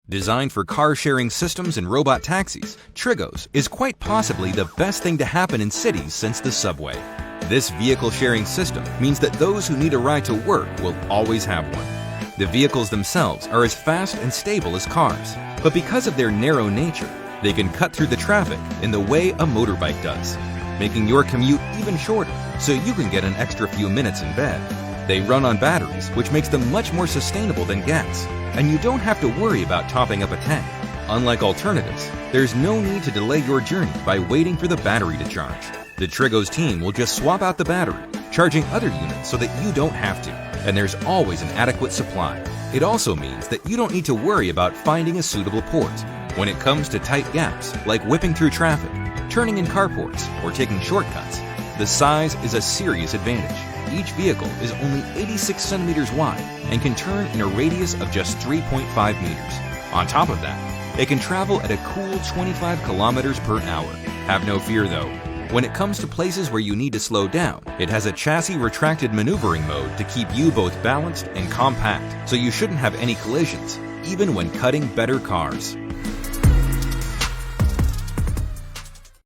Designed for car-sharing systems and robot taxis, Triggos is quite possibly the best thing to happen in cities since the subway. This vehicle-sharing system means that those who need a ride to work will always have one. The vehicles themselves are as fast and stable as cars, but because of their narrow nature, they can cut through the traffic in the way a motorbike does, making your commute even shorter so you can get an extra few minutes in bed. They run on batteries, which makes them much more sustainable than gas, and you don't have to worry about topping up a tank. Unlike alternatives, there's no need to delay your journey by waiting for the battery to charge. The Triggo's team will just swap out the battery, charging other units so that you don't have to, and there's always an adequate supply. It also means that you don't need to worry about finding a suitable port when it comes to tight gaps, like whipping through traffic, turning in carports, or taking shortcuts. The size is a serious advantage. Each vehicle is only 86 centimeters wide and can turn in a radius of just 3.5 meters. On top of that, it can travel at a cool 25 kilometers per hour. Have no fear though. When it comes to places where you need to slow down, it has a chassis retracted maneuvering mode to keep you both balanced and compact, so you shouldn't have any collisions, even when cutting better cars.